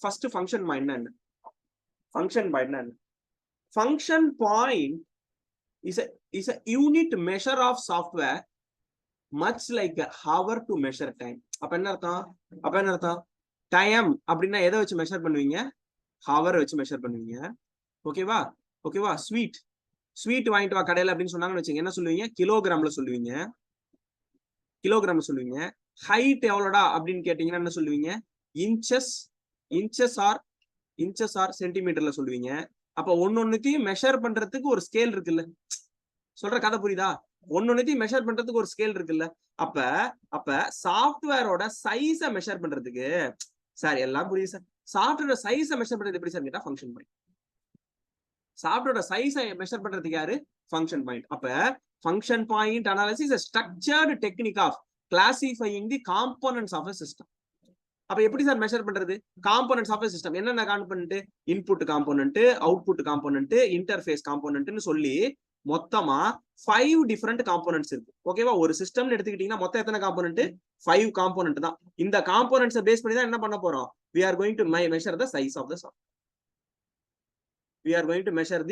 first function point என்ன? Function point என்ன? Function point is a unit measure of software much like a hour to measure time. அப்ப என்ன அர்த்தம்? Time அப்படின்னா எதை வச்சு மெஷர் பண்ணுவீங்க? ஹவர் வச்சு மெஷர் பண்ணுவீங்க. ஓகேவா? ஸ்வீட் வாங்கிட்டு வா கடையில அப்படின்னு சொன்னாங்கன்னு வச்சுங்க, என்ன சொல்லுவீங்க? கிலோகிராம்ல சொல்லுவீங்க. ஹைட் எவ்வளோடா அப்படின்னு கேட்டீங்கன்னா என்ன சொல்லுவீங்க? இன்ச்சஸ் ஆர் சென்டிமீட்டர்ல சொல்லுவீங்க. அப்ப ஒன்னொன்னுத்தையும் மெஷர் பண்றதுக்கு ஒரு ஸ்கேல் இருக்குல்ல. சொல்ற கதை புரியுதா? ஒன்னொன்னுத்தையும் மெஷர் பண்றதுக்கு ஒரு ஸ்கேல் இருக்குல்ல. அப்ப சாஃப்ட்வேரோட சைஸை மெஷர் பண்றதுக்கு, சார் எல்லாம் புரியுது சார், சாஃப்ட்வேரோட சைஸை மெஷர் பண்றது எப்படி சார் கேட்டா ஃபங்க்ஷன் பாயிண்ட். சாஃப்ட்வேரோட சைஸை மெஷர் பண்றதுக்கு யாரு? Function point. அப்ப function point analysis is a structured technique of classifying the components of a system. அப்ப எப்படி சார் மெஷர் பண்றது? காம்போனன்ட்ஸ் ஆஃப் சிஸ்டம் என்னென்ன component? Input component, output component, interface காம்போனன்ட்னு சொல்லி மொத்தமா 5 டிஃபரெண்ட் காம்போனன்ட்ஸ் இருக்கு. ஓகேவா? ஒரு சிஸ்டம்னு எடுத்துக்கிட்டீங்கன்னா மொத்தம் எத்தனை காம்போனன்ட்? 5 காம்போனன்ட் தான். இந்த காம்போனன்ட்ஸை பேஸ் பண்ணி தான் என்ன பண்ண போறோம்? we are going to measure the size of the software. We are going to measure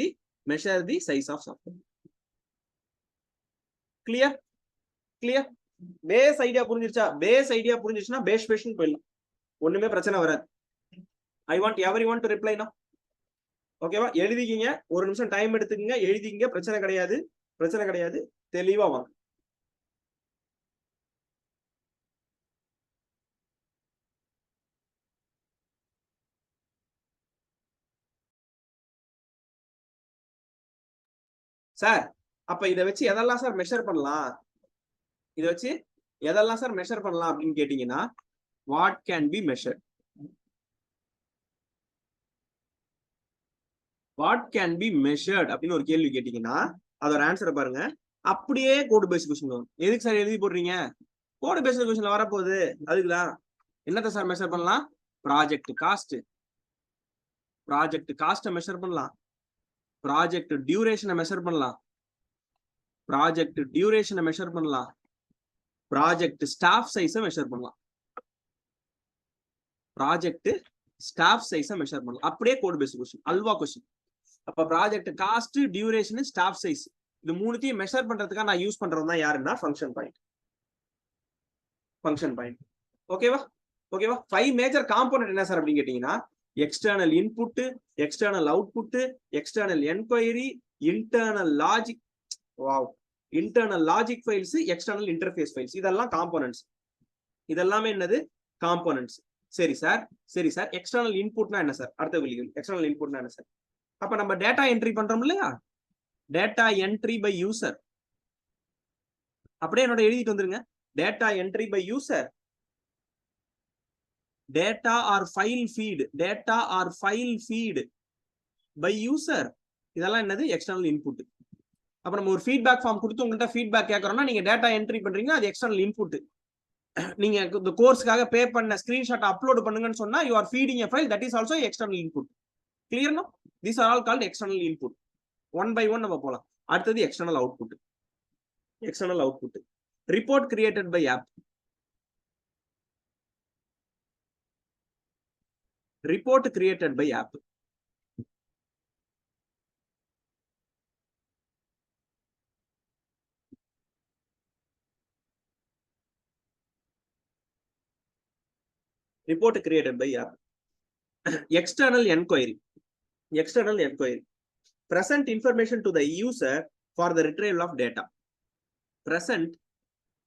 the size of software. Clear? Base idea புரிஞ்சிருச்சுன்னா பேஸ் போயிடலாம். ஒண்ணுமே பிரச்சனை வராது. I want everyone to reply now. ஓகேவா? எழுதிக்கிங்க, ஒரு நிமிஷம் டைம் எடுத்துக்கங்க, எழுதிக்கிங்க. பிரச்சனை கிடையாது. தெளிவா வாங்க. சார் அப்ப இதை வச்சு எதெல்லாம் சார் மெஷர் பண்ணலாம்? அப்படின்னு கேட்டீங்கன்னா, வாட் கேன் பி மெஷர்ட்? அப்படின்னு ஒரு கேள்வி கேட்டீங்கன்னா அதோட ஆன்சரை பாருங்க. அப்படியே கோட் பேஸ்ட் கொஸ்டின் வரும். எதுக்கு சார் எழுதி போடுறீங்க? கோட் பேஸ்ட் கொஸ்டின்ல வரப்போகுது, அதுக்குதான். என்னத்த சார் மெஷர் பண்ணலாம்? ப்ராஜெக்ட் காஸ்ட் மெஷர் பண்ணலாம். ப்ராஜெக்ட் டியூரேஷனை மெஷர் பண்ணலாம். ப்ராஜெக்ட் ஸ்டாஃப் சைஸை மெஷர் பண்ணலாம். அப்படியே கோட் பேஸ்ட் கொஸ்டின், அல்வா கொஸ்டின். அப்ப project cost, duration, staff size, இது மூணுத்தையும் மெஷர் பண்றதுக்காக நான் யூஸ் பண்றது தான் யாருன்னா ஃபங்க்ஷன் பாயிண்ட். ஓகேவா? 5 மேஜர் காம்போனன்ட் என்ன சார் அப்படின்னு கேட்டீங்கன்னா, external input, external output, external enquiry, internal logic files, external interface files, இதெல்லாம் காம்போனன்ட்ஸ். இதெல்லாமே என்னது? காம்போனன்ட்ஸ். சரி சார். எக்ஸ்டர்னல் இன்புட்னா என்ன சார்? அடுத்த கேள்வி, எக்ஸ்டர்னல் இன்புட்னா என்ன சார்? அப்ப நம்ம டேட்டா என்ட்ரி பண்றோம் இல்லையா? Data entry by user. அப்படியே என்னோட எழுதிட்டு வந்துருங்க. Data entry by user, data or file feed by user, இதெல்லாம் என்னது? External input. அப்ப நம்ம ஒரு ஃபீட்பேக் ஃபார்ம் கொடுத்து உங்கள்கிட்ட ஃபீட்பேக் கேட்கறோம்னா நீங்க டேட்டா என்ட்ரி பண்றீங்க, அது எக்ஸ்டர்னல் இன்புட். நீங்க இந்த கோர்ஸ்க்காக பே பண்ண ஸ்கிரீன்ஷாட் அப்லோட் பண்ணுங்கன்னு சொன்னா you are feeding a file, that is also external input. Clear no? These are all called external input. One by one நம்ம போலாம். அடுத்தது external output. Report created by app. External enquiry. Present information to the user for the retrieval of data. Present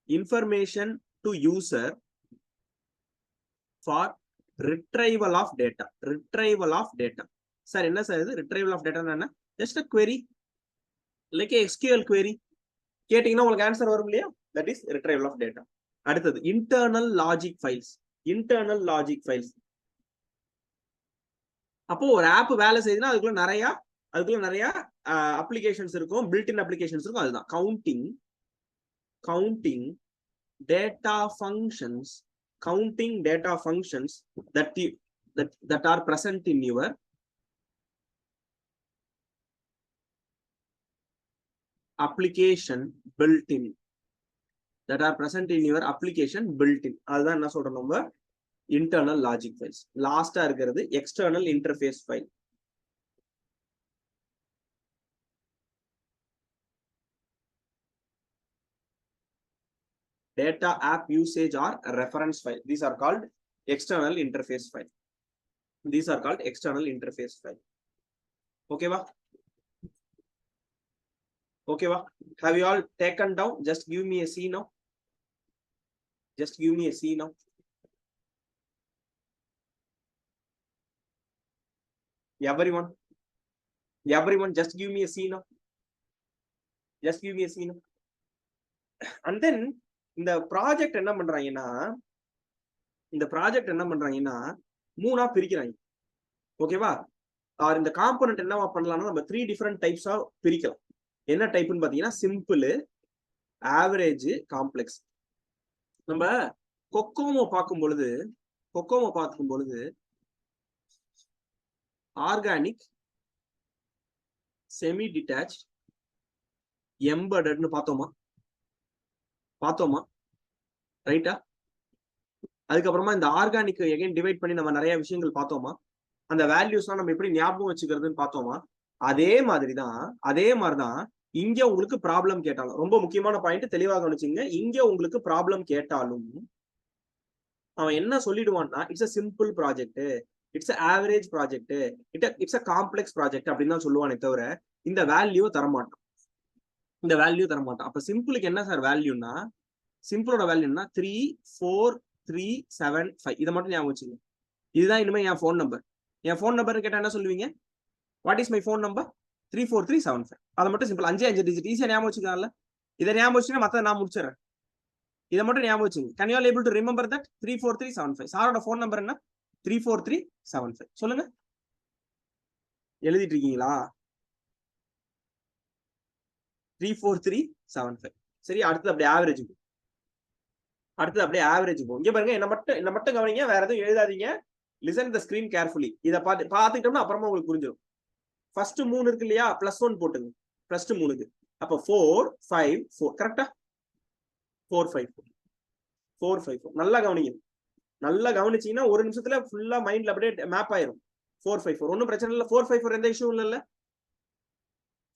information to user for retrieval of data. Sir, என்ன sir இது? retrieval of data என்ன? Just a query, like a SQL query. கேட்டீங்கன்னா உங்களுக்கு answer வரும் இல்லையா? That is retrieval of data. அடுத்தது internal logic files. அப்போ ஒரு ஆப் வேலை செய்யுதுன்னா அதுக்குள்ள நிறைய அப்ளிகேஷன்ஸ் இருக்கும், பில்ட்-இன் அப்ளிகேஷன்ஸ் இருக்கும். அதுதான் counting data functions that are present in your application built-in. அதுதான் என்ன சொல்றோம் நம்ம? Internal logic files. லாஸ்டா இருக்கிறது external interface file. Data app usage or reference file. These are called external interface file. These are called external interface file. Okay, va? Okay, va? Have you all taken down? Just give me a C now. Just give me a C now. Everyone. Everyone, just give me a C now. Just give me a C now. And then இந்த project என்ன பண்றாங்கன்னா மூணா பிரிக்கிறாங்க. ஓகேவா? R இந்த component என்னவா பண்ணலாம்னா நம்ம 3 டிஃபரெண்ட் டைப்ஸா பிரிக்கலாம். என்ன டைப்னு பாத்தீங்கன்னா சிம்பிள், ஆவரேஜ், காம்ப்ளெக்ஸ். நம்ம கொக்கோமோ பார்க்கும் பொழுது ஆர்கானிக், செமி டிட்டாச், எம்பெடட்னு பார்த்தோமா ரைட்டா? அதுக்கப்புறமா இந்த ஆர்கானிக் எகைன் டிவைட் பண்ணி நம்ம நிறைய விஷயங்கள் பார்த்தோமா? அந்த வேல்யூஸ்லாம் நம்ம எப்படி ஞாபகம் வச்சுக்கிறதுன்னு பார்த்தோமா? அதே மாதிரிதான் இங்க உங்களுக்கு ப்ராப்ளம் கேட்டாலும், ரொம்ப முக்கியமான பாயிண்ட் தெளிவாக கவனிச்சுங்க. இங்க உங்களுக்கு ப்ராப்ளம் கேட்டாலும் அவன் என்ன சொல்லிடுவான்னா, it's a simple project, it's average project, it's a complex project அப்படின்னு தான் சொல்லுவானே தவிர இந்த வேல்யூ தரமாட்டான். அப்ப சிம்பிளுக்கு என்ன சார் வேல்யூன்னா, சிம்பிளோட வேல்யூன்னா 3, 4, 3, 7, 5. இதை மட்டும் ஞாபகம் வச்சுங்க. இதுதான் இனிமே என் ஃபோன் நம்பர் கேட்டா என்ன சொல்லுவீங்க? What is my phone number? 34375. அதை மட்டும் சிம்பிள் 5 டிஜிட் ஈஸியா ஞாபகம் வச்சுக்கலாம்ல. இதை ஞாபகம் வச்சுன்னா மத்த நான் முடிச்சிடறேன். இதை மட்டும் ஞாபகம் வச்சுங்க. Can you all able to remember that? 34375. சாரோட ஃபோன் நம்பர் என்ன? 34375. சொல்லுங்க, எழுதிட்டு இருக்கீங்களா? 34375. சரி, அடுத்தது அப்படியே ஆவரேஜ் போகும். இங்க பாருங்க, என்ன மட்டும் கவனிங்க, வேற எதுவும் எழுதாதீங்க. Listen the screen carefully. இதை பார்த்துக்கிட்டோம்னா அப்புறமா உங்களுக்கு புரிஞ்சிடும். ஃபர்ஸ்ட் 3 இருக்கு இல்லையா, +1 போட்டுங்க. ஃபர்ஸ்ட் 3க்கு அப்ப 4, 5, 4. கரெக்டா? 4, 5, 4. நல்லா கவனிச்சீங்கன்னா ஒரு நிமிஷத்துல ஃபுல்லா மைண்ட்ல அப்படியே மேப் ஆயிரும். 4, 5, 4. ஒன்னும் பிரச்சனை இல்லை. 4, 5, 4 எந்த இஷ்யூ இல்ல.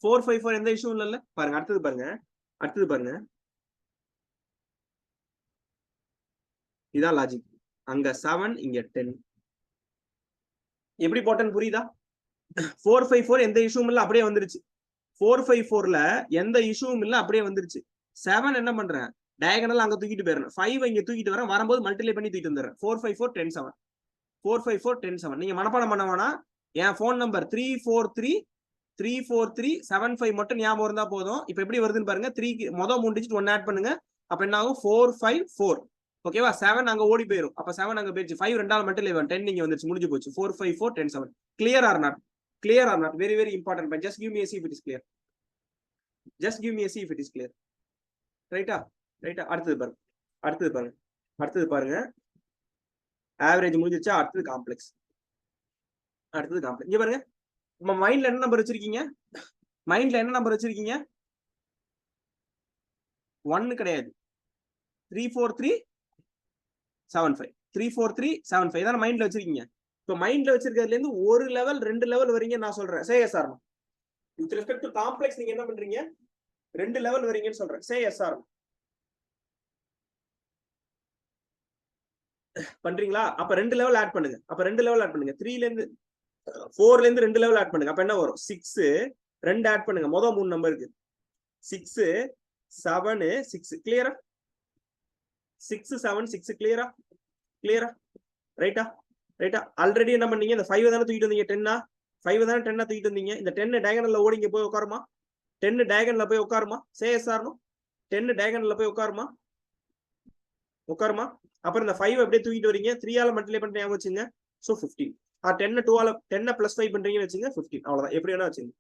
4, 5, 4 எந்த இஷ்யூ இல்ல. பாருங்க, அடுத்தது பாருங்க. இதான் லாஜிக். அங்க 7, இங்க 10. எப்படி போட்டேன்னு புரியுதா? 4, 5, 4 எந்த இஷ்யூவும் இல்ல, அப்படியே வந்துருச்சு. 4, 5, 4ல எந்த இஷ்யூவும் இல்ல, அப்படியே வந்துருச்சு. 7 என்ன பண்றேன்? டயகனல் அங்க தூக்கிட்டு போயிடுறேன். 5 இங்க தூக்கிட்டு வரேன். வரும்போது மல்டிப்ளை பண்ணி தூக்கிட்டு வந்துடுறேன். 4, 5, 4, 10, 7. 4, 5, 4, 10, 7. நீங்க மனப்பாடம் பண்ண வேணாம். என் போன் நம்பர் 34375 மட்டும் ஞாபகம் இருந்தா போதும். இப்ப எப்படி வருதுன்னு பாருங்க. 3 மொதல் 3 டிஜிட் 1 ஆட் பண்ணுங்க. அப்ப என்ன ஆகும்? 4, 5, 4. ஓகேவா? 7 அங்க ஓடி போயிடும். அப்ப 7 அங்க போயிடுச்சு. 5 ரெண்டாவது மட்டும் 11, 10 இங்க வந்துருச்சு. முடிஞ்சு போச்சு. 4, 5, 4, 10, 7. Clear or not? Very very important point. Just give me a see if it is clear. ரைட்டா? அடுத்தது பாருங்க. ஆவரேஜ் முடிஞ்சிருச்சா? அடுத்தது காம்ப்ளெக்ஸ். இங்க பாருங்க, நம்ம மைண்ட்ல என்ன நம்பர் வச்சிருக்கீங்க? 1 கிடையாது, 34375. 34375 தான் மைண்ட்ல வச்சிருக்கீங்க. இப்ப மைண்ட்ல வச்சிருக்கிறதுல இருந்து ஒரு லெவல் 2 லெவல் வரீங்க நான் சொல்றேன். Say S R. With respect to complex நீங்க என்ன பண்றீங்க? 2 லெவல் வரீங்கன்னு சொல்றேன். சே எஸ் ஆர் பண்றீங்களா? அப்ப 2 லெவல் ஆட் பண்ணுங்க. 3ல இருந்து 4ல இருந்து 2 லெவல் ஆட் பண்ணுங்க. அப்ப என்ன வரும்? 6 2 ஆட் பண்ணுங்க. மொதல் 3 நம்பருக்கு 6, 7, 6. கிளியரா? 6, 7, 6. கிளியரா? ரைட்டா? ஆல்ரெடி என்ன பண்ணீங்க? இந்த 5 தானே தூக்கிட்டு வந்தீங்க. 10 தூக்கிட்டு வந்தீங்க. இந்த 10 டயகனல்ல ஓடிங்க போய் உட்காருமா? 10 டயகனல்ல போய் உட்காருமா? சே எஸ் ஆர். 10 டயகனல்ல போய் உட்காருமா? அப்புறம் இந்த 5 அப்படியே தூக்கிட்டு வரீங்க. 3 ஆல மல்டிப்ளை பண்ணி ஞாபகம் வச்சுங்க. சோ 15. 10 2 ஆல 10 +5 பண்றீங்கன்னு வச்சுங்க. 15. அவ்வளவுதான். எப்படி வேணா வச்சுங்க.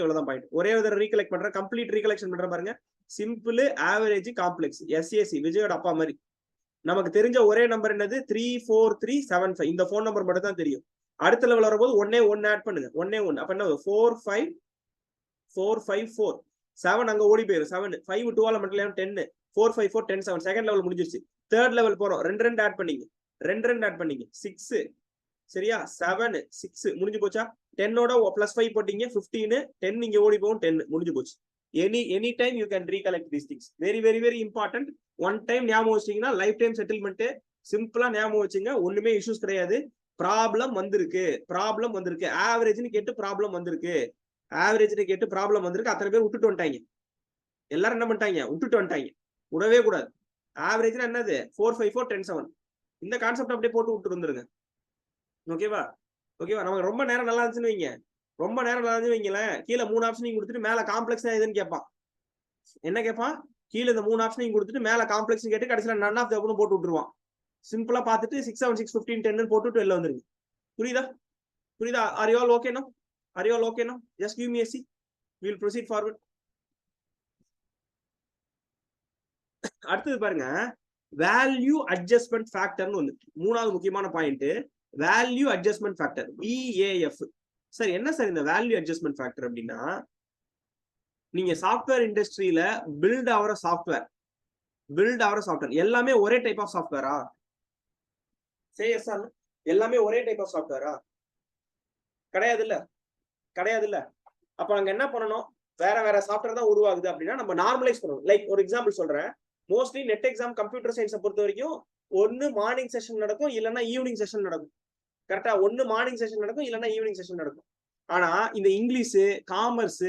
இவ்வளவுதான் பாயிண்ட். ஒரே ஒரு ரீகலெக்ட் பண்றேன். கம்ப்ளீட் ரீகலெக்ஷன் பண்றேன் பாருங்க. Simple, average, complex. SAC விஜயோட அப்பா மாதிரி. நமக்கு தெரிஞ்ச ஒரே நம்பர் என்னது? 34375. இந்த போன் நம்பர் மட்டும் தான் தெரியும். அடுத்த லெவல் வரும்போது 1 ஆட் பண்ணுங்க. 1. அப்ப என்ன? 4, 5, 4. 7 அங்க ஓடி போயிரும். 7 5 2 ஆல மட்டும் 10. 4, 5, 4, 10, 7. செகண்ட் லெவல் முடிஞ்சிருச்சு. தேர்ட் லெவல் போறோம். 2 ஆட் பண்ணீங்க. ரெண்டு ஆட் பண்ணீங்க 6 சரியா 7 6 முடிஞ்சு போச்சா 10ஓட +5 போட்டீங்க 15 10 இங்க ஓடி போகும் 10 முடிஞ்சு போச்சு any time you can recollect these things very very very important one time ஞாபகம் வச்சீங்கன்னா லைஃப் டைம் செட்டில்மெண்ட் சிம்பிளா ஞாபகம் வச்சுங்க ஒண்ணுமே இஷ்யூஸ் கிடையாது ப்ராப்ளம் வந்திருக்கு ஆவரேஜ்னு கேட்டு ப்ராப்ளம் வந்திருக்கு அத்தனை பேர் விட்டுட்டு வந்துட்டாங்க எல்லாரும் என்ன பண்ணிட்டாங்க விட்டுட்டு வந்துட்டாங்க விடவே கூடாது ஆவரேஜ்னா என்னது 4 5 4 10 7 இந்த கான்செப்ட் அப்படியே போட்டு விட்டு வந்துருங்க ஓகேவா நமக்கு ரொம்ப நேரம் நல்லா இருந்துச்சுன்னு வைங்களேன் கீழே 3 ஆப்ஷனையும் கொடுத்துட்டு மேல காம்ப்ளெக்ஸ் எதுன்னு கேட்பான் என்ன கேட்பான் கீழே இந்த 3 ஆப்ஷனையும் கொடுத்துட்டு மேல காம்ப்ளெக்ஸ் கேட்டு கடைசியில நன் ஆஃப் த போட்டு விட்டுருவான் சிம்பிளா பார்த்துட்டு 6 7 6 15 10 போட்டு வெளில வந்துருங்க புரியுதா are you all okay no just give me a see we will proceed forward அடுத்தது பாருங்க வேல்யூ அட்ஜஸ்ட்மெண்ட் ஃபேக்டர்னு ஒண்ணு மூணாவது முக்கியமான point value adjustment factor VAF sir என்ன சார் இந்த வேல்யூ அட்ஜஸ்ட்மெண்ட் ஃபேக்டர் அப்படின்னா நீங்க சாஃப்ட்வேர் இண்டஸ்ட்ரியில பில்ட் ஆகிற சாஃப்ட்வேர் எல்லாமே ஒரே டைப் ஆஃப் சாஃப்ட்வேரா சார் எல்லாமே ஒரே டைப் ஆஃப் சாஃப்ட்வேரா கிடையாது இல்ல அப்ப அங்க என்ன பண்ணணும் வேற சாஃப்ட்வேர் தான் உருவாகுது அப்படின்னா நம்ம நார்மலைஸ் பண்ணணும் லைக் ஒரு எக்ஸாம்பிள் சொல்றேன் மோஸ்ட்லி நெட் எக்ஸாம் கம்ப்யூட்டர் சயின்ஸை பொறுத்த வரைக்கும் ஒன்னு மார்னிங் செஷன் நடக்கும் இல்லைன்னா ஈவினிங் செஷன் நடக்கும் கரெக்டா ஒன்னு மார்னிங் செஷன் நடக்கும் இல்லைன்னா ஈவினிங் செஷன் நடக்கும் ஆனா இந்த இங்கிலீஷ் காமர்ஸ்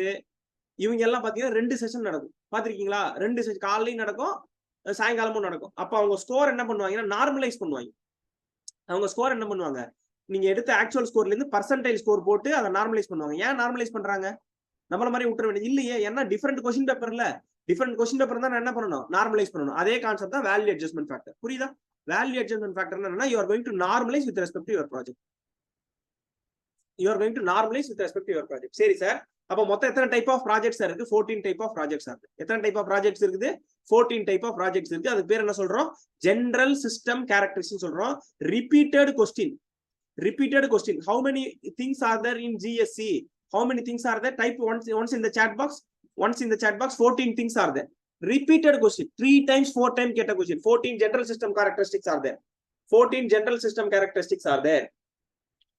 இவங்க எல்லாம் பாத்தீங்கன்னா 2 செஷன் நடக்கும் பாத்திருக்கீங்களா 2 செஷன் காலையும் நடக்கும் சாயங்காலமும் நடக்கும் அப்ப அவங்க ஸ்கோர் என்ன பண்ணுவாங்கன்னா நார்மலைஸ் பண்ணுவாங்க நீங்க எடுத்த ஆக்சுவல் ஸ்கோர்ல இருந்து பர்சன்டைல் ஸ்கோர் போட்டு அதை நார்மலைஸ் பண்ணுவாங்க ஏன் நார்மலைஸ் பண்றாங்க நம்மள மாதிரி விட்டுற வேண்டியது இல்லையே ஏன்னா டிஃபரெண்ட் கொஸ்டின் பேப்பர் தான் என்ன பண்ணணும் நார்மலைஸ் பண்ணணும் அதே கான்செப்ட் தான் வேல்யூ அட்ஜஸ்ட்மெண்ட் ஃபேக்டர் புரியுதா வேல்யூ அட்ஜஸ்ட்மெண்ட் ஃபேக்டர் என்னன்னா you are going to normalise with respect to your project சரி சார் அப்ப மொத்தம் எத்தனை டைப் ஆஃப் ப்ராஜெக்ட்ஸ் இருக்கு 14 டைப் ஆஃப் ப்ராஜெக்ட்ஸ் இருக்கு எத்தனை டைப் ஆஃப் ப்ராஜெக்ட்ஸ் இருக்குது 14 டைப் ஆஃப் ப்ராஜெக்ட்ஸ் இருக்கு அதுக்கு பேர் என்ன சொல்றோம் ஜெனரல் சிஸ்டம் கேரக்டரிஸ்டிக்ஸ் சொல்றோம் repeated question how many things are there in GSC how many things are there type once in the chat box 14 things are there repeated question 3 times 4 times கேட்ட question 14 general system characteristics are there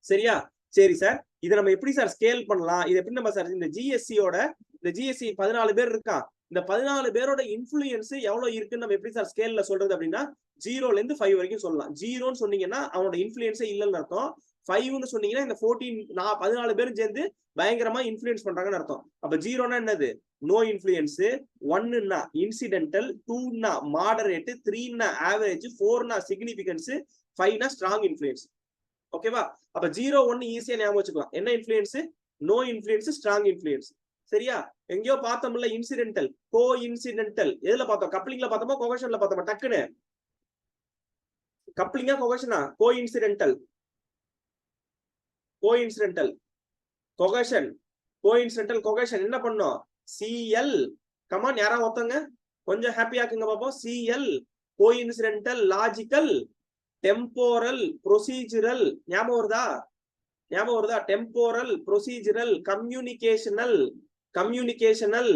சரியா சரி sir இதை நம்ம எப்படி sir scale பண்ணலாம் இது எப்படி நம்ம சார் இந்த GSC 14 பேர் இருக்கா இந்த 14 பேரோட இன்ஃப்ளூயன்ஸ் எவ்வளவு இருக்குன்னு நம்ம எப்படி சார் ஸ்கேல்ல சொல்றது அப்படின்னா 0ல இருந்து 5 வரைக்கும் சொல்லலாம் 0ன்னு சொன்னீங்கன்னா அவனோட இன்ஃப்ளூயன்ஸே இல்லைன்னு அர்த்தம் 5ன்னு சொன்னீங்கன்னா இந்த 14 பேரும் சேர்ந்து பயங்கரமா இன்ஃப்ளூயன்ஸ் பண்றாங்கன்னு அர்த்தம் அப்ப 0னா என்னது நோ இன்ஃப்ளூயன்ஸ் 1ன்னா இன்சிடென்டல் 2ன்னா மாடரேட் 3ன்னா ஆவரேஜ் 4ன்னா சிக்னிபிகன்ஸ் 5ன்னா ஸ்ட்ராங் இன்ஃப்ளூயன்ஸ் ஓகேவா அப்ப 0 1 ஈஸியா ஞாபகம் வச்சுக்கலாம் என்ன influence no influence strong influence சரியா எங்கேயோ பார்த்தோம்ல இன்சிடென்டல் கோ இன்சிடென்டல் எதுல பார்த்தோம் கப்ளிங்ல பார்த்தோமா கோஹெஷன்ல பார்த்தோமா டக்குன்னு கப்ளிங்கா கோஹெஷனா கோ இன்சிடென்டல் கோஹெஷன் என்ன பண்ணோம் CL கமான் யாரா ஒருத்தங்க கொஞ்சம் ஹாப்பியா இருக்குங்க பாப்போம் CL கோ இன்சிடென்டல் லாஜிக்கல் டெம்போரல் ப்ரொசீஜரல் ஞாபகம் வருதா temporal procedural communicational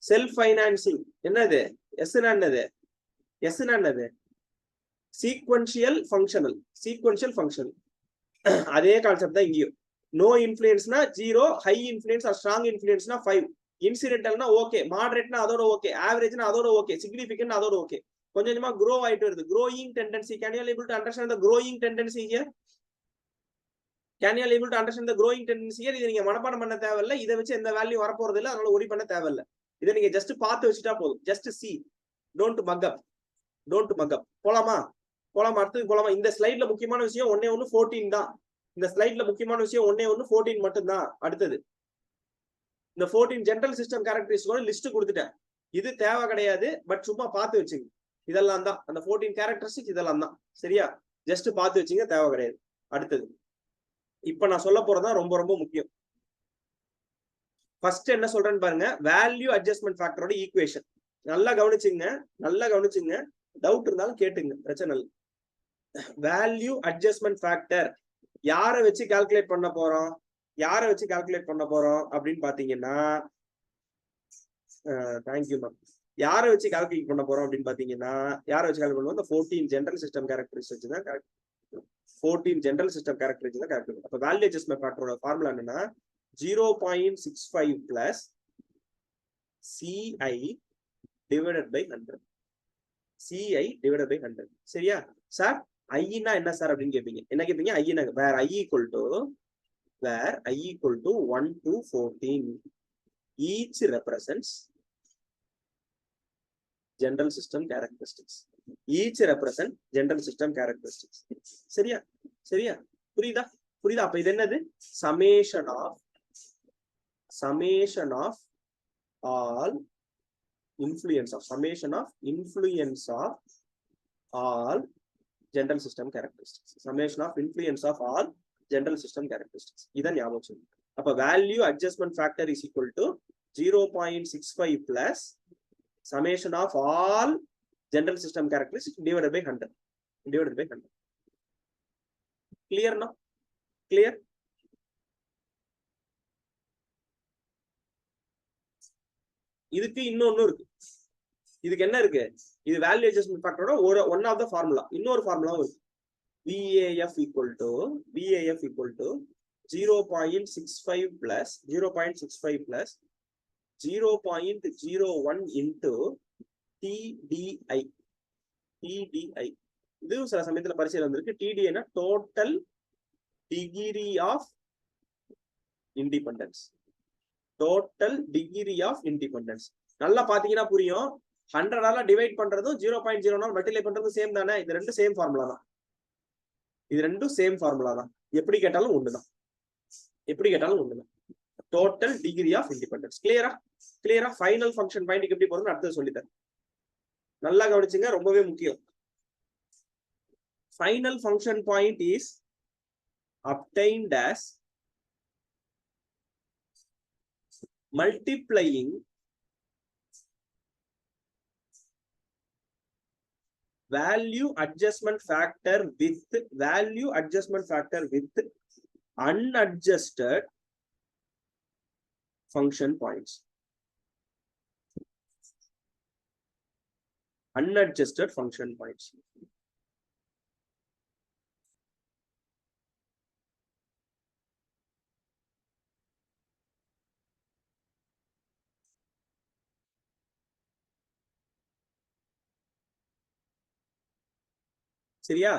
self financing என்னது எஸ்னா என்னது சீக்வென்ஷியல் ஃபங்க்ஷனல் அதே கான்செப்ட் தான் இங்கேயும் நோ இன்ஃப்ளூயன்ஸ்னா 0 ஹை இன்ஃப்ளூயன்ஸ் ஆர் ஸ்ட்ராங் இன்ஃப்ளூயன்ஸ்னா 5 இன்சிடென்டல்னா ஓகே மாடரேட்னா அதோட ஓகே ஆவரேஜ்னா அதோட ஓகே சிக்னிஃபிகன்ட் அதோட ஓகே கொஞ்சமா grow ஆயிட்டு வருது growing tendency can you able to understand the growing tendency here இதை நீங்க மனப்பாடம் பண்ண தேவையில்லை இதை வச்சு எந்த வேல்யூ வரப்போறது இல்லை அதனால ஒரி பண்ண தேவையில்லை இதை நீங்க ஜஸ்ட் பார்த்து வச்சுட்டா போதும் just see don't mug up போலாமா அடுத்து போலாமா இந்த ஸ்லைட்ல முக்கியமான விஷயம் 14 தான் இந்த ஸ்லைட்ல முக்கியமான விஷயம் 14 மட்டும் தான் அடுத்தது இந்த 14 ஜெனரல் சிஸ்டம் கேரக்டரிஸ்டிக்ஸோட லிஸ்ட் கொடுத்துட்டேன் இது தேவை கிடையாது பட் சும்மா பார்த்து வச்சுங்க இதெல்லாம் தான் அந்த 14 கேரக்டரிஸ்டிக்ஸ் இதெல்லாம் தான் சரியா ஜஸ்ட் பார்த்து வச்சுங்க தேவை கிடையாது அடுத்தது இப்ப நான் சொல்ல போறதுதான் ரொம்ப ரொம்ப முக்கியம் ஃபர்ஸ்ட் என்ன சொல்றேன்னு பாருங்க வேல்யூ அட்ஜஸ்ட்மெண்ட் ஃபேக்டரோட ஈக்குவேஷன் நல்லா கவனிச்சுங்க டவுட் இருந்தாலும் கேட்டுங்க பிரச்சனை இல்லை வேல்யூ அட்ஜஸ்ட்மெண்ட் ஃபேக்டர் யாரை வச்சு கால்குலேட் பண்ண போறோம் அப்படின்னு பாத்தீங்கன்னா தேங்க்யூ மேம் யாரை வச்சு கால்குலேட் பண்ண போறோம் அப்படின்னு பாத்தீங்கன்னா 14 ஜெனரல் சிஸ்டம் கேரக்டரிஸ்டிக்ஸ் வச்சுதான் 14 ஜெனரல் சிஸ்டம் கேரக்டரிஸ்டிக்ஸ் தான் கரெக்ட். அப்ப வேல்யூ அட்ஜஸ்ட்மெண்ட் ஃபேக்டரோட ஃபார்முலா என்னன்னா 0.65 plus CI divided by 100. CI divided by 100. சரியா சார்? ஐனா என்ன சார் அப்படின்னு கேட்பீங்க. என்ன கேட்பீங்க? ஐனா வேர் I equal to 1 to 14. Each represents general system characteristics. Each represent general system characteristics. சரியா? சரியா? புரியுதா? புரியுதா? அப்ப இது என்னது? summation of all influence of all general system characteristics. Summation of influence of all general system characteristics. இதான் ஞாபகம். அப்ப value adjustment factor is equal to 0.65 plus summation of all general system characteristics divided by 100. Clear now? Clear? இதுக்கு இன்னொன்னு இருக்கு. இதுக்கு என்ன இருக்கு? இது வேல்யூ அட்ஜஸ்ட்மெண்ட் ஃபேக்டரோட ஒன் ஆஃப் த ஃபார்முலா. இன்னொரு ஃபார்முலாவும் இருக்கு. VAF equal to 0.65 plus 0.01 into TDI. இது சில சமயத்துல பரிசீலனை வந்திருக்கு. TDI total degree of independence. நல்லா பாத்தீங்கன்னா புரியும். 100 டிவைட் பண்றதும் 0.09 மல்டிப்ளை பண்றதும் சேம் தானே. இது ரெண்டும் சேம் ஃபார்முலா தான். எப்படி கேட்டாலும் ஒண்ணுதான். Total degree of independence. கிளியரா? ஃபைனல் ஃபங்க்ஷன் பாயிண்ட் எப்படி போறதுன்னு அடுத்து சொல்லித்தரேன். நல்லா கவனிச்சுங்க, ரொம்பவே முக்கியம். Final function point is obtained as multiplying value adjustment factor with unadjusted function points. சரியா?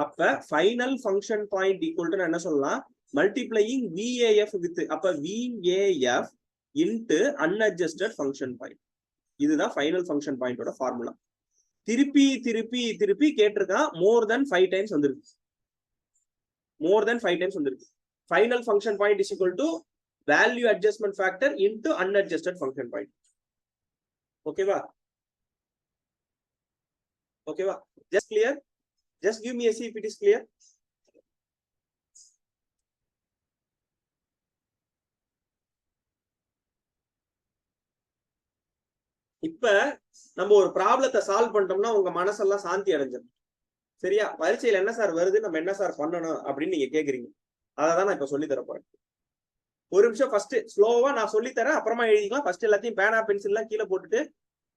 அப்ப final function point equal to என்ன சொல்லலாம்? மல்டிப்ளையிங் VAF வித், அப்ப VAF into unadjusted function point. இதுதான் ஃபைனல் ஃபங்க்ஷன் பாயிண்டோட ஃபார்முலா. திருப்பி கேட்டிருக்கான். மோர் தென் 5 டைம்ஸ் வந்திருக்கு. Final function point is equal to value adjustment factor into unadjusted function point. ஓகேவா? Just clear? Just give me a see if it is clear. இப்ப நம்ம ஒரு ப்ராப்ளத்தை சால்வ் பண்ணிட்டோம்னா உங்க மனசெல்லாம் சாந்தி அடைஞ்சிடும். சரியா? பரீட்சையில என்ன சார் வருது, நம்ம என்ன சார் பண்ணணும் அப்படின்னு நீங்க கேக்குறீங்க. அததான் நான் இப்ப சொல்லி தர போறேன். ஒரு நிமிஷம் ஃபர்ஸ்ட் ஸ்லோவா நான் சொல்லி தரேன், அப்புறமா எழுதிக்கலாம். ஃபர்ஸ்ட் எல்லாத்தையும் பேனா பென்சில் எல்லாம் கீழே போட்டுட்டு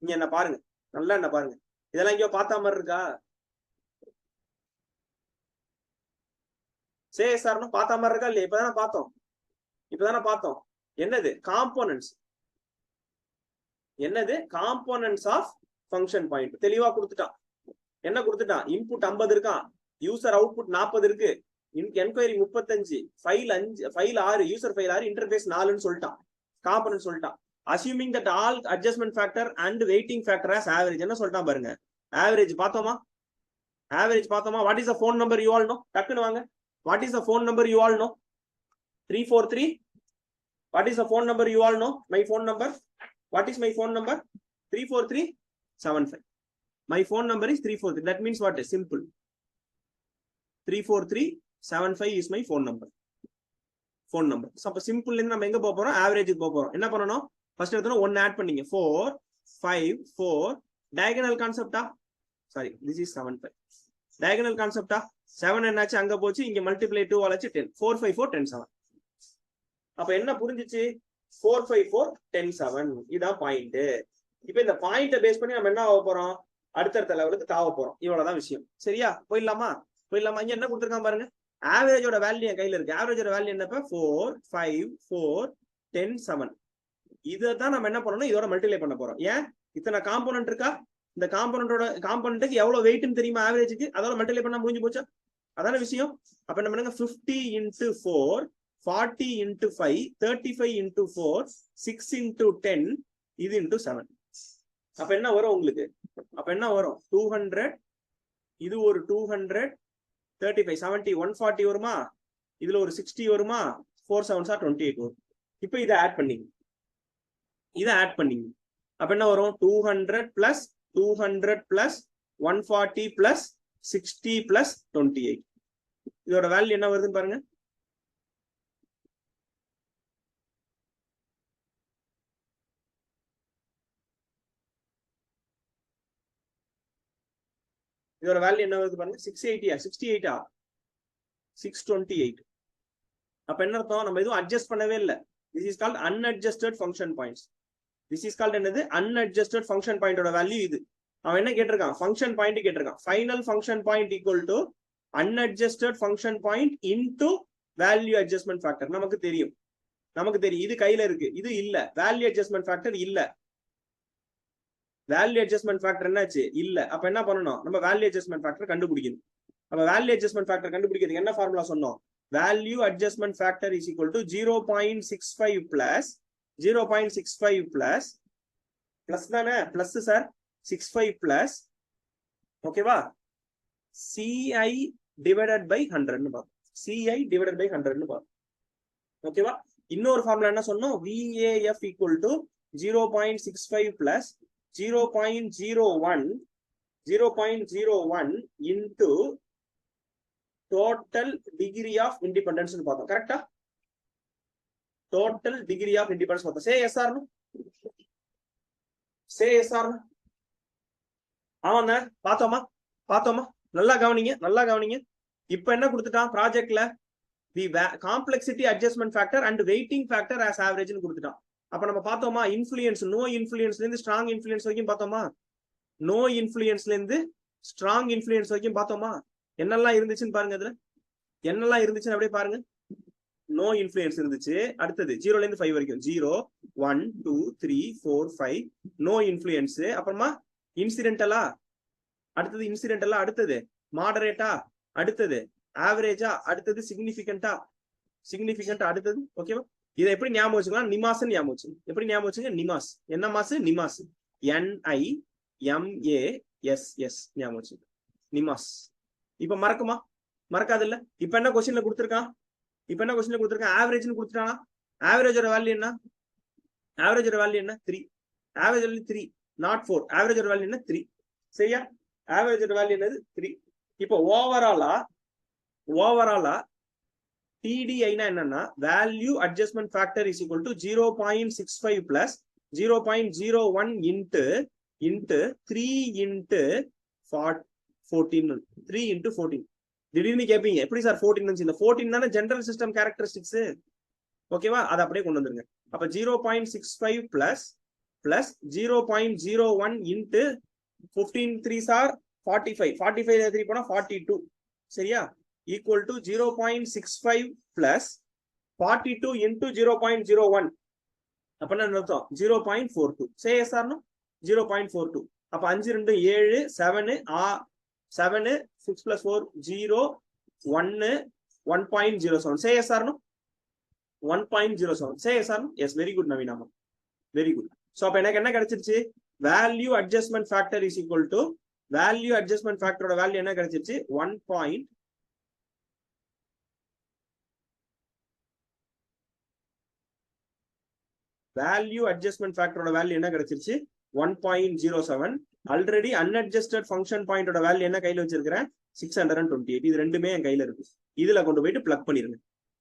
நீங்க என்ன பாருங்க, நல்லா என்ன பாருங்க. இதெல்லாம் எங்கேயோ பார்த்தா மாதிரி இருக்கா? சரி சார், பார்த்தா மாதிரி இருக்கா இல்லையா? இப்பதானே பார்த்தோம். என்னது? Components of function point. தெளிவா கொடுத்துட்டான். என்ன கொடுத்துட்டான்? இன்புட் 50 இருக்கான், யூசர் அவுட்புட் 40 இருக்கு, enquiry 35, file 6, user file 6, interface 4ன்னு சொல்லிட்டான். காம்போனன்ட் சொல்லிட்டான். Assuming that all adjustment factor and weighting factor as average. என்ன சொல்லிட்டான் பாருங்க? ஆவரேஜ் பார்த்தோமா? What is the phone number you all know? டக்குன்னு வாங்க. What is the phone number you all know? 343. What is the phone number you all know? My phone number. What is my phone number? 34375. My phone number is 343. That means what? Simple. 34375 is my phone number. So simple in நம்ம எங்க போக போறோம்? ஆவரேஜ்க்கு போக போறோம். என்ன பண்ணனும்? First எடுத்தோம் 1 add பண்ணீங்க. 4 5 4 diagonal கான்செப்டா? Sorry, this is 75. diagonal கான்செப்டா? 7 என்னாச்சு? அங்க போச்சு. இங்க மல்டிப்ளை 2 ஆச்சு 10. 4 5 4 10 7. அப்ப என்ன புரிஞ்சிச்சு? 4 5 4 10 7. இதான் பாயிண்ட். இப்ப இந்த பாயிண்ட பேஸ் பண்ணி நம்ம என்ன ஆக போறோம்? அடுத்தடுத்த லெவலுக்கு தாவ போறோம். இவ்வளவுதான் விஷயம். சரியா? போயிடலாமா? போயிடலாமா? இங்க என்ன கொடுத்துருக்கான் பாருங்க, ஆவரேஜோட வேல்யூ என் கையில இருக்கு. ஆவரேஜோட வேல்யூ என்னப்ப 4 5 4 10 7. இதை தான் நம்ம என்ன பண்ணணும், இதோட மல்டிப்ளை பண்ண போறோம். ஏன் இத்தனை காம்போனன்ட் இருக்கா, இந்த காம்போனன்ட்டுக்கு எவ்வளவு வெயிட்னு தெரியுமா ஆவரேஜுக்கு, அதோட மல்டிப்ளை பண்ணா முடிஞ்சு போச்சா? அதான விஷயம். அப்ப என்ன பண்ணுங்க, 50 into 4 40 into 5 35 into 4 6 into 10 இது into 7. அப்ப என்ன வரும் உங்களுக்கு, அப்ப என்ன வரும் 200, இது ஒரு 200 35 70 140 வருமா, இதுல ஒரு 60 வருமா, 4 7s are 28 வரும். இப்ப இதை ஆட் பண்ணிங்க, அப்ப என்ன வரும் 200 plus 200 plus 140 plus 60 plus 28. இதோட வேல்யூ என்ன வருதுன்னு பாருங்க. இதோட வேல்யூ என்ன வருது பாருங்க, 680 628. அப்ப என்ன அர்த்தம், நம்ம எதுவும் அட்ஜஸ்ட் பண்ணவே இல்லை. This is called unadjusted function points. This is called என்னது, அன்அட்ஜஸ்டட் ஃபங்க்ஷன் பாயிண்டோட வேல்யூ இது. அவன் என்ன கேட்டிருக்கான், ஃபங்க்ஷன் பாயிண்ட் கேட்டிருக்கான். Final function point equal to unadjusted function point into value adjustment factor. நமக்கு தெரியும் இது கையில இருக்கு, இது இல்ல. வேல்யூ அட்ஜஸ்ட்மெண்ட் ஃபேக்டர் இல்ல. வேல்யூ அட்ஜஸ்ட்மெண்ட் ஃபேக்டர் என்னாச்சு, இல்ல. அப்ப என்ன பண்ணணும், நம்ம வேல்யூ அட்ஜஸ்ட்மெண்ட் ஃபேக்டர் கண்டுபிடிக்கணும். அப்ப வேல்யூ அட்ஜஸ்ட்மெண்ட் ஃபேக்டர் கண்டுபிடிக்கிறதுக்கு என்ன ஃபார்முலா சொன்னோம், value adjustment factor is equal to 0.65 plus 0.65 plus plus தானே, பிளஸ் சார் 65 பிளஸ் ஓகேவா, CI டிவைடட் பை 100 பார்ப்போம். CI டிவைடட் பை 100 பார்ப்போம். ஓகேவா. இன்னொரு ஃபார்முலா என்ன சொன்னோம், VAF equal to 0.65 plus 0.01 into total degree of independence பார்த்தோம். கரெக்டா, டோட்டல் டிகிரி ஆஃப் இண்டிபெண்டன்ஸ் பார்த்தோம். சே எஸ் ஆர், ஆமாங்க, பார்த்தோமா. நல்லா கவனிங்க. இப்ப என்ன கொடுத்துட்டான் ப்ராஜெக்ட்ல, the complexity adjustment factor and weighting factor as ஆவரேஜ்னு கொடுத்துட்டான். அப்ப நம்ம பார்த்தோமா, இன்ஃப்ளூயன்ஸ், நோ இன்ஃப்ளூயன்ஸ்ல இருந்து ஸ்ட்ராங் இன்ஃப்ளூயன்ஸ் வரைக்கும் பார்த்தோமா, நோ இன்ஃப்ளூயன்ஸ்ல இருந்து ஸ்ட்ராங் இன்ஃப்ளூயன்ஸ் வரைக்கும் பார்த்தோமா. என்னெல்லாம் இருந்துச்சுன்னு பாருங்க, அதுல என்னெல்லாம் இருந்துச்சுன்னு அப்படியே பாருங்க. நோ இன்ஃப்ளூயன்ஸ் இருந்துச்சு. அடுத்தது 0ல இருந்து 5 வரைக்கும் 0 1 2 3 4 5 நோ இன்ஃப்ளூயன்ஸ். அப்புறமா இன்சிடென்டலா, அடுத்தது மாடரேட்டா, அடுத்தது ஆவரேஜா, அடுத்தது சிக்னிபிகண்டா, அடுத்தது ஓகேவா. இதை எப்படி ஞாபகம் வச்சுக்கலாம், நிமாஸ் ஞாபகம் வச்சு. எப்படி ஞாபகம் வச்சுங்க, நிமாஸ். என்ன மாஸ், நிமாஸ், NIMASS ஞாபகம் வச்சு, நிமாஸ். இப்ப மறக்காது இல்ல. இப்ப என்ன கொஸ்டின்ல கொடுத்திருக்கான், ஆவரேஜ்னு கொடுத்துட்டானா. ஆவரேஜோட வேல்யூ என்ன, 3. Average 3 not 4. ஆவரேஜோட வேல்யூ என்ன 3. சரியா, ஆவரேஜோட வேல்யூ என்னது 3. இப்போ ஓவராலா TDI என்னன்னா, value adjustment factor is equal to 0.65 plus 0.01 into 3 into 14. 3 into 14. திடீர்னு கேட்பீங்க, எப்படி சார் 14? இந்த 14 தானே ஜெனரல் சிஸ்டம் கேரக்டரிஸ்டிக்ஸ். ஓகேவா, அதை அப்படியே கொண்டு வந்துருங்க. அப்ப 0.65 பிளஸ் 0.01 இன்ட்டு 15 3s are 45. 45 3 போனா 42. சரியா, ஈக்குவல் டு 0.65 பிளஸ் 42 இன்டு 0.01. அப்ப என்ன அர்த்தம், 0.42. Say S R, 0.42. அப்ப 5 2 7 7 6 plus 4 0 1 1.07. Say S R, 1.07. Say S R. Yes, very good Naveen, very good. So அப்ப எனக்கு என்ன கிடைச்சிருச்சு, value adjustment factor is equal to, value adjustment ஃபேக்டரோட வேல்யூ என்ன கிடைச்சிருச்சு, 1. வேல்யூ அட்ஜஸ்ட்மெண்ட் ஃபேக்டரோட வேல்யூ என்ன கிடைச்சிருச்சு, 1.07. ஆல்ரெடி அன்அட்ஜஸ்டட் ஃபங்க்ஷன் பாயிண்டோட வேல்யூ என்ன கையில வச்சிருக்கிறேன், 628. இது ரெண்டுமே என் கையில இருக்கு. இதுல கொண்டு போயிட்டு பிளக் பண்ணிருங்க.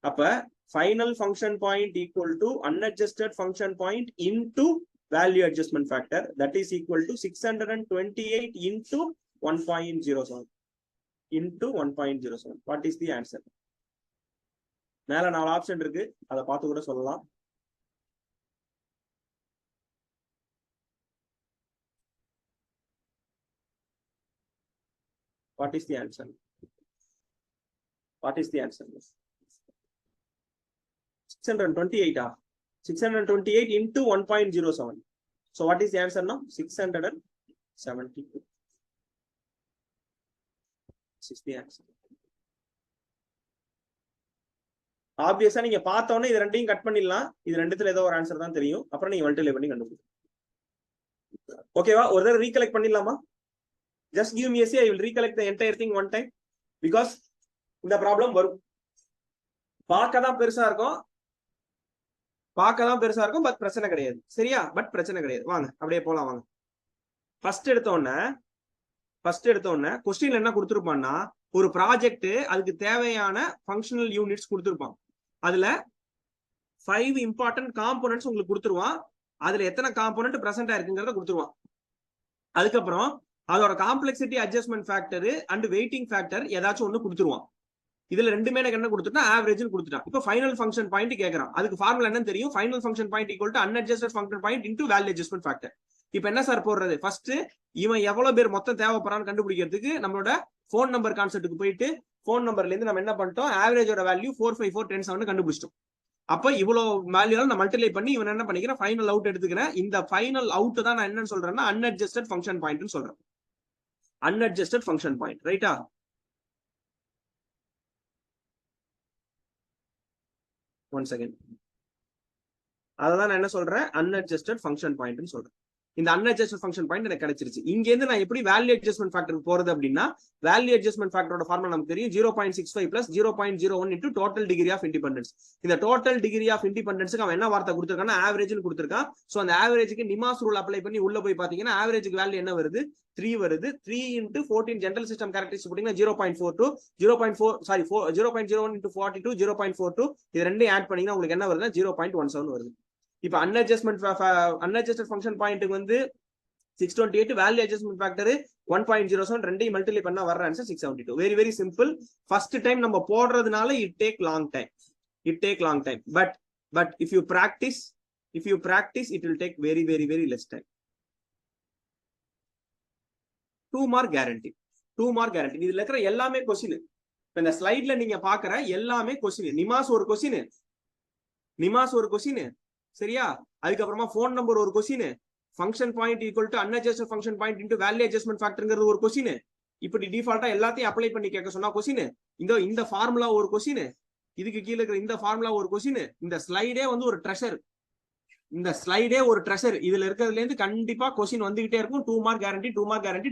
அப்ப final function point equal to unadjusted function point into value adjustment factor, that is equal to 628 into 1.07 into 1.07. What is the answer? மேல 4 ஆப்ஷன் இருக்கு, அதை பார்த்து கூட சொல்லலாம். What is the answer? What is the answer? 628. 628 into 1.07. So what is the answer now? 672. This is the answer. ஆப்வியஸா நீங்க பார்த்தோன்னே இது ரெண்டையும் கட் பண்ணிடலாம். இது ரெண்டுத்துல ஏதோ ஒரு ஆன்சர் தான் தெரியும். அப்புறம் நீங்க மல்டிப்ளை பண்ணி கண்டுபிடிங்க. ஓகேவா? ஒரு தடவை ரீகலெக்ட் பண்ணிடலாமா? Just give me a say. I will recollect the entire thing one time because இந்த ப்ராப்ளம் வரும். பார்க்க தான் பெருசா இருக்கும், பட் பிரச்சனை கிடையாது. சரியா? பட் பிரச்சனை கிடையாது. வாங்க அப்படியே போலாம் வாங்க. ஃபர்ஸ்ட் எடுத்த உடனே கொஸ்டின்ல என்ன கொடுத்துருப்பான்னா, ஒரு ப்ராஜெக்ட் அதுக்கு தேவையான ஃபங்க்ஷனல் யூனிட்ஸ் கொடுத்துருப்பான். அதுல 5 இம்பார்ட்டன்ட் காம்போனன்ட்ஸ் உங்களுக்கு கொடுத்துருவான். அதுல எத்தனை காம்போனன்ட் பிரசன்ட் ஆயிருக்குங்கிறத கொடுத்துருவான். அதுக்கப்புறம் அதோட complexity adjustment factor and weighting factor ஏதாச்சும் ஒண்ணு கொடுத்துருவான். இதுல ரெண்டுமே எனக்கு என்ன கொடுத்துட்டா ஆவரேஜ் கொடுத்துட்டான். இப்போ ஃபைனல் ஃபங்க்ஷன் பாயிண்ட் கேட்கறான். அதுக்கு ஃபார்முலா என்னன்னு தெரியும். Final function point equal to unadjusted function point into value adjustment factor. இப்போ என்ன சார் போடுறது? ஃபர்ஸ்ட் இவன் எவ்வளவு பேர் மொத்தம் தேவைப்படுறான்னு கண்டுபிடிக்கிறதுக்கு நம்மளோட போன் நம்பர் கான்செப்ட்டுக்கு போயிட்டு போன் நம்பர்ல இருந்து நம்ம என்ன பண்ணிட்டோம், ஆவரேஜோட வேல்யூ 45410 கண்டுபிடிச்சிட்டோம். அப்ப இவ்வளவு வேல்யூல நான் மல்டிப்ளை பண்ணி இவன் என்ன பண்ணிக்கிறேன், ஃபைனல் அவுட் எடுத்துக்கிறேன். இந்த ஃபைனல் அவுட் தான் நான் என்னன்னு சொல்றேன்னா அன்அட்ஜஸ்டட் ஃபங்க்ஷன் பாயிண்ட்னு சொல்றேன். அன்அட்ஜஸ்டட் ஃபங்க்ஷன் பாயிண்ட், ரைட்டா? One second. அதான் நான் என்ன சொல்றேன், அன்அட்ஜஸ்டட் ஃபங்க்ஷன் பாயிண்ட்னு சொல்றேன். இந்த அன்அட்ஜஸ்டட் ஃபங்க்ஷன் பாயிண்ட் எனக்கு கிடைச்சிருச்சு. இங்க இருந்து நான் எப்படி வேல்யூ அட்ஜஸ்ட்மெண்ட் ஃபேக்டருக்கு போறது அப்படின்னா, வேல்யூ அட்ஜஸ்ட்மெண்ட் ஃபேக்டரோட ஃபார்முலா நமக்கு தெரியும். 0.65 plus 0.01 into total degree of independence. இந்த டோட்டல் டிகிரி ஆஃப் இண்டிபெண்டன்ஸ்க்கு அவன் என்ன வார்த்தை கொடுத்திருக்கான்னா ஆவரேஜ்னு கொடுத்திருக்கான். சோ அந்த ஆவரேஜ்க்கு நிமாஸ் ரூல் அப்ளை பண்ணி உள்ள போய் பாத்தீங்கன்னா ஆவரேஜ்க்கு வேல்யூ என்ன வருது? 3 வருது. 3 into 14 ஜெனரல் சிஸ்டம் கேரக்டரிஸ்டிக் போட்டீங்கன்னா 0.42 0.01 into 42 0.42 இது ரெண்டையும் ஆட் பண்ணீங்கன்னா உங்களுக்கு என்ன வருதுன்னா 0.17 வருது. இப்ப அன்அட்ஜஸ்டட் ஃபங்க்ஷன் பாயிண்ட்டுக்கு வந்து 628, வேல்யூ அட்ஜஸ்ட்மெண்ட் ஃபேக்டர் 1.07, ரெண்டையும் மல்டிப்ளை பண்ணா வர்ற answer 672. Very very simple. First time நம்ம போடுறதுனால it take long time. But if you practice it will take very very very less time. 2 mark guarantee. இதுல இருக்கிற எல்லாமே கொஸ்டின். இப்ப இந்த ஸ்லைட்ல நீங்க பாக்குற எல்லாமே கொஸ்டின். நிமாஸ் ஒரு கொஸ்டின், சரியா? அதுக்கப்புறமா போன் நம்பர் ஒரு question, function point equal to unadjusted function point into value adjustment ஃபேக்டர்ங்கிறது ஒரு கொஸ்டின். இப்படி டிஃபால்ட்டா எல்லாத்தையும் அப்ளை பண்ணி கேட்க சொன்னா கொஸ்டின். இந்த ஃபார்முலா ஒரு கொஸ்டின், இதுக்கு கீழே இருக்கிற இந்த ஃபார்முலா ஒரு கொஸ்டின். இந்த ஸ்லைடே வந்து ஒரு ட்ரெஷர். இதுல இருக்கிறதுல இருந்து கண்டிப்பா கொஸ்டின் வந்துகிட்டே இருக்கும். 2 மார்க் கேரண்டி.